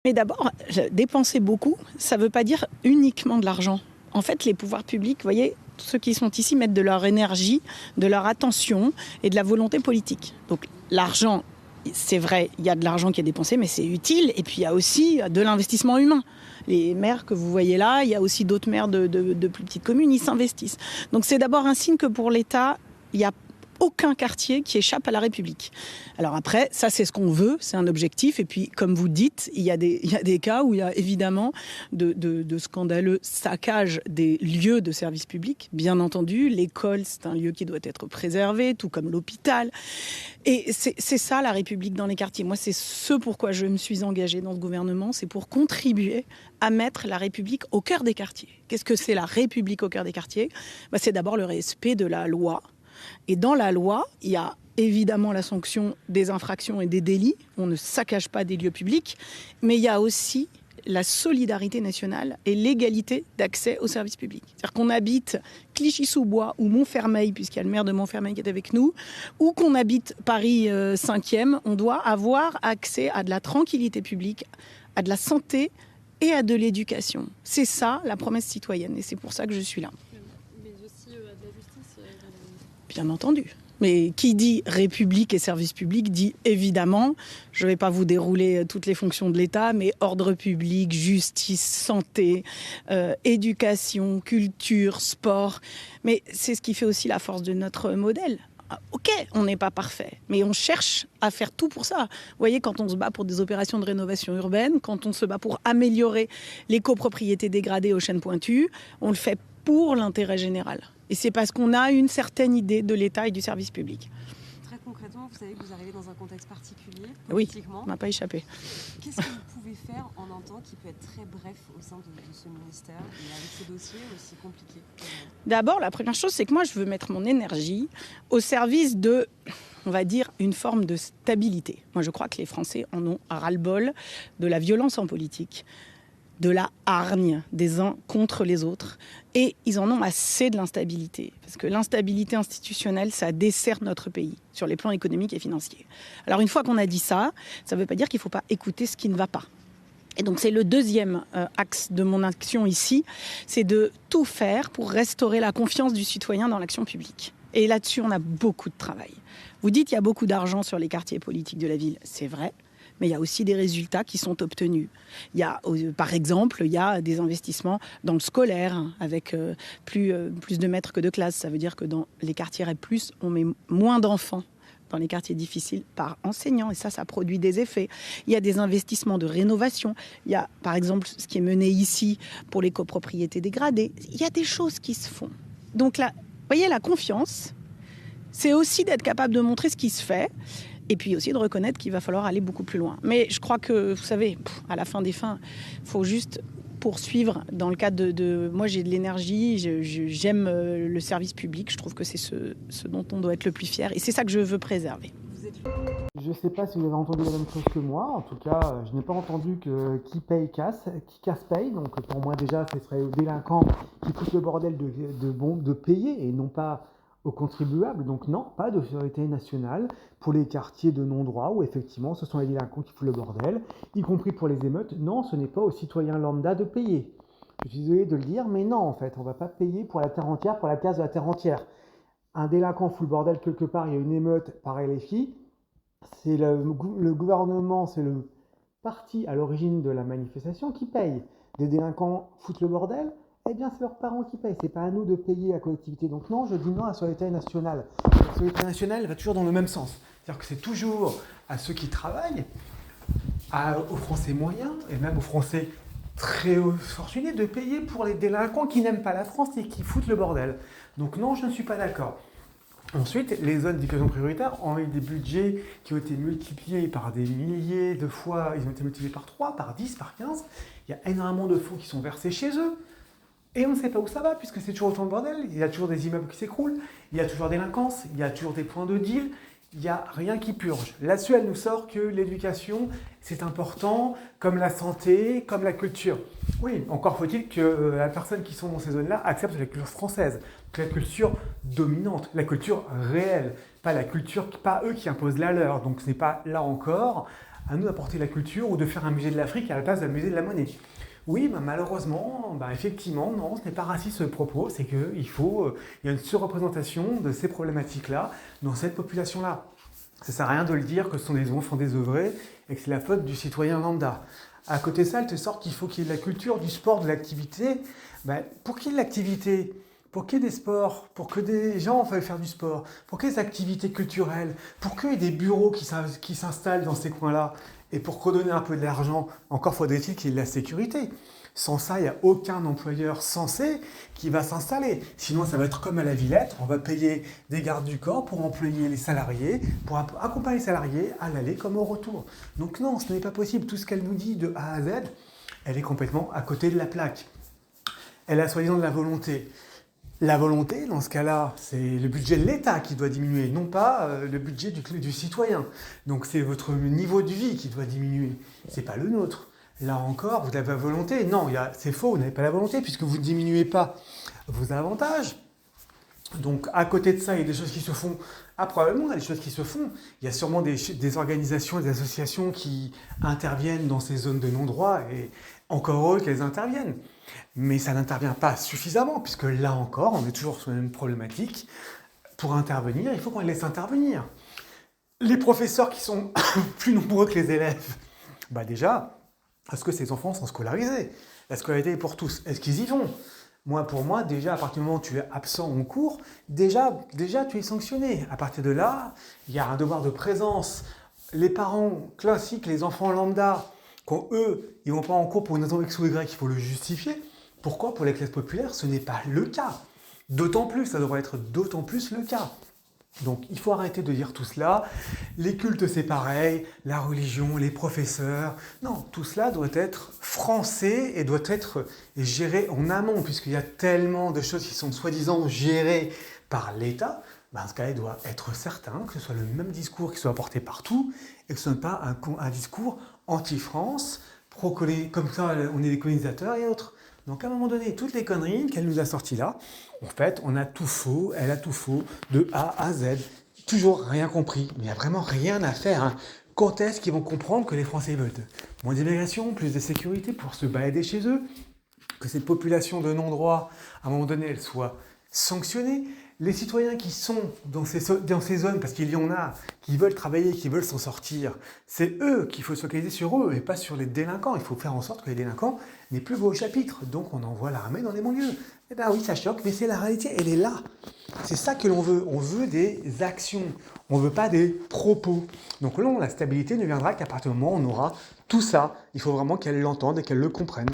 Mais d'abord, dépenser beaucoup, ça ne veut pas dire uniquement de l'argent. En fait, les pouvoirs publics, vous voyez, ceux qui sont ici mettent de leur énergie, de leur attention et de la volonté politique. Donc l'argent, c'est vrai, il y a de l'argent qui est dépensé, mais c'est utile. Et puis il y a aussi de l'investissement humain. Les maires que vous voyez là, il y a aussi d'autres maires de plus petites communes, ils s'investissent. Donc c'est d'abord un signe que pour l'État, il y a aucun quartier qui échappe à la République. Alors après, ça c'est ce qu'on veut, c'est un objectif. Et puis, comme vous dites, il y a des cas où il y a évidemment de scandaleux saccages des lieux de service public. Bien entendu, l'école, c'est un lieu qui doit être préservé, tout comme l'hôpital. Et c'est ça la République dans les quartiers. Moi, c'est ce pourquoi je me suis engagée dans ce gouvernement, c'est pour contribuer à mettre la République au cœur des quartiers. Qu'est-ce que c'est la République au cœur des quartiers ? C'est d'abord le respect de la loi. Et dans la loi, il y a évidemment la sanction des infractions et des délits. On ne saccage pas des lieux publics. Mais il y a aussi la solidarité nationale et l'égalité d'accès aux services publics. C'est-à-dire qu'on habite Clichy-sous-Bois ou Montfermeil, puisqu'il y a le maire de Montfermeil qui est avec nous, ou qu'on habite Paris 5e, on doit avoir accès à de la tranquillité publique, à de la santé et à de l'éducation. C'est ça la promesse citoyenne et c'est pour ça que je suis là. Mais aussi à de la justice. Bien entendu. Mais qui dit République et service public dit évidemment, je ne vais pas vous dérouler toutes les fonctions de l'État, mais ordre public, justice, santé, éducation, culture, sport. Mais c'est ce qui fait aussi la force de notre modèle. Ok, on n'est pas parfait, mais on cherche à faire tout pour ça. Vous voyez, quand on se bat pour des opérations de rénovation urbaine, quand on se bat pour améliorer les copropriétés dégradées aux chênes pointus, on le fait pour l'intérêt général. Et c'est parce qu'on a une certaine idée de l'État et du service public. Très concrètement, vous savez que vous arrivez dans un contexte particulier, Oui, politiquement. ça ne m'a pas échappé. Qu'est-ce que vous pouvez faire en un temps qui peut être très bref au sein de ce ministère et avec ce dossier aussi compliqué? D'abord, la première chose, c'est que moi, je veux mettre mon énergie au service de, on va dire, une forme de stabilité. Moi, je crois que les Français en ont ras-le-bol de la violence en politique, de la hargne des uns contre les autres. Et ils en ont assez de l'instabilité. Parce que l'instabilité institutionnelle, ça dessert notre pays sur les plans économiques et financiers. Alors une fois qu'on a dit ça, ça ne veut pas dire qu'il ne faut pas écouter ce qui ne va pas. Et donc c'est le deuxième axe de mon action ici, c'est de tout faire pour restaurer la confiance du citoyen dans l'action publique. Et là-dessus, on a beaucoup de travail. Vous dites qu'il y a beaucoup d'argent sur les quartiers politiques de la ville, c'est vrai. Mais il y a aussi des résultats qui sont obtenus. Il y a, par exemple, il y a des investissements dans le scolaire, avec plus de maîtres que de classes. Ça veut dire que dans les quartiers REP+, on met moins d'enfants dans les quartiers difficiles par enseignant. Et ça produit des effets. Il y a des investissements de rénovation. Il y a, par exemple, ce qui est mené ici pour les copropriétés dégradées. Il y a des choses qui se font. Donc là, vous voyez, la confiance, c'est aussi d'être capable de montrer ce qui se fait. Et puis aussi de reconnaître qu'il va falloir aller beaucoup plus loin. Mais je crois que, vous savez, à la fin des fins, il faut juste poursuivre dans le cadre de... Moi, j'ai de l'énergie, j'aime le service public. Je trouve que c'est ce dont on doit être le plus fier. Et c'est ça que je veux préserver. Je ne sais pas si vous avez entendu la même chose que moi. En tout cas, je n'ai pas entendu que qui paye casse, qui casse paye. Donc pour moi déjà, ce serait aux délinquants qui foutent le bordel de payer et non pas aux contribuables. Donc non, pas de sécurité nationale pour les quartiers de non-droit où effectivement ce sont les délinquants qui foutent le bordel, y compris pour les émeutes. Non, ce n'est pas aux citoyens lambda de payer. Je suis désolé de le dire, mais non, en fait, on ne va pas payer pour la terre entière, pour la casse de la terre entière. Un délinquant fout le bordel quelque part, il y a une émeute, pareil les filles, c'est le gouvernement, c'est le parti à l'origine de la manifestation qui paye. Des délinquants foutent le bordel, eh bien c'est leurs parents qui payent, c'est pas à nous de payer la collectivité. Donc non, je dis non à la solidarité nationale. La solidarité nationale va toujours dans le même sens. C'est-à-dire que c'est toujours à ceux qui travaillent, aux Français moyens, et même aux Français très fortunés, de payer pour les délinquants qui n'aiment pas la France et qui foutent le bordel. Donc non, je ne suis pas d'accord. Ensuite, les zones d'éducation prioritaire ont eu des budgets qui ont été multipliés par des milliers de fois, ils ont été multipliés par 3, par 10, par 15. Il y a énormément de fonds qui sont versés chez eux. Et on ne sait pas où ça va, puisque c'est toujours autant de bordel. Il y a toujours des immeubles qui s'écroulent, il y a toujours des délinquances, il y a toujours des points de deal, il n'y a rien qui purge. Là-dessus, elle nous sort que l'éducation, c'est important, comme la santé, comme la culture. Oui, encore faut-il que la personne qui sont dans ces zones-là accepte la culture française, la culture dominante, la culture réelle, pas la culture, pas eux qui imposent la leur. Donc ce n'est pas là encore à nous d'apporter la culture ou de faire un musée de l'Afrique à la place d'un musée de la monnaie. Oui, malheureusement, effectivement, non, ce n'est pas raciste le propos, c'est qu'il il y a une surreprésentation de ces problématiques-là dans cette population-là. Ça ne sert à rien de le dire que ce sont des enfants désœuvrés et que c'est la faute du citoyen lambda. À côté de ça, elle te sort qu'il faut qu'il y ait de la culture, du sport, de l'activité. Pour qu'il y ait de l'activité, pour qu'il y ait des sports, pour que des gens veuillent faire du sport, pour qu'il y ait des activités culturelles, pour qu'il y ait des bureaux qui s'installent dans ces coins-là, et pour redonner un peu de l'argent, encore faudrait-il qu'il y ait de la sécurité. Sans ça, il n'y a aucun employeur censé qui va s'installer. Sinon, ça va être comme à la Villette, on va payer des gardes du corps pour employer les salariés, pour accompagner les salariés à l'aller comme au retour. Donc non, ce n'est pas possible. Tout ce qu'elle nous dit de A à Z, elle est complètement à côté de la plaque. Elle a soi-disant de la volonté. La volonté, dans ce cas-là, c'est le budget de l'État qui doit diminuer, non pas le budget du citoyen. Donc c'est votre niveau de vie qui doit diminuer, c'est pas le nôtre. Là encore, vous avez la volonté. Non, c'est faux, vous n'avez pas la volonté puisque vous ne diminuez pas vos avantages. Donc à côté de ça, il y a des choses qui se font. Ah, probablement, il y a des choses qui se font. Il y a sûrement des organisations, des associations qui interviennent dans ces zones de non-droit et encore eux qu'elles interviennent. Mais ça n'intervient pas suffisamment puisque là encore, on est toujours sur la même problématique. Pour intervenir, il faut qu'on les laisse intervenir. Les professeurs qui sont plus nombreux que les élèves, déjà, est-ce que ces enfants sont scolarisés? La scolarité est pour tous. Est-ce qu'ils y vont? Pour moi, déjà, à partir du moment où tu es absent en cours, déjà tu es sanctionné. À partir de là, il y a un devoir de présence. Les parents classiques, les enfants lambda, quand eux, ils ne vont pas en cours pour une raison X ou Y, il faut le justifier. Pourquoi? Pour les classes populaires, ce n'est pas le cas. D'autant plus, ça devrait être d'autant plus le cas. Donc il faut arrêter de dire tout cela. Les cultes c'est pareil, la religion, les professeurs. Non, tout cela doit être français et doit être géré en amont, puisqu'il y a tellement de choses qui sont soi-disant gérées par l'État. En ce cas, il doit être certain que ce soit le même discours qui soit apporté partout et que ce ne soit pas un discours anti-France, comme ça on est des colonisateurs et autres. Donc à un moment donné, toutes les conneries qu'elle nous a sorties là, en fait, on a tout faux, elle a tout faux, de A à Z, toujours rien compris. Il n'y a vraiment rien à faire. Quand est-ce qu'ils vont comprendre que les Français veulent moins d'immigration, plus de sécurité pour se balader chez eux, que cette population de non-droit, à un moment donné, elle soit sanctionnée? Les citoyens qui sont dans ces zones, parce qu'il y en a qui veulent travailler, qui veulent s'en sortir, c'est eux qu'il faut se focaliser sur eux et pas sur les délinquants. Il faut faire en sorte que les délinquants n'aient plus beau chapitre. Donc on envoie l'armée dans les banlieues. Eh bien oui, ça choque, mais c'est la réalité, elle est là. C'est ça que l'on veut. On veut des actions. On ne veut pas des propos. Donc là, la stabilité ne viendra qu'à partir du moment où on aura tout ça. Il faut vraiment qu'elle l'entende et qu'elle le comprenne.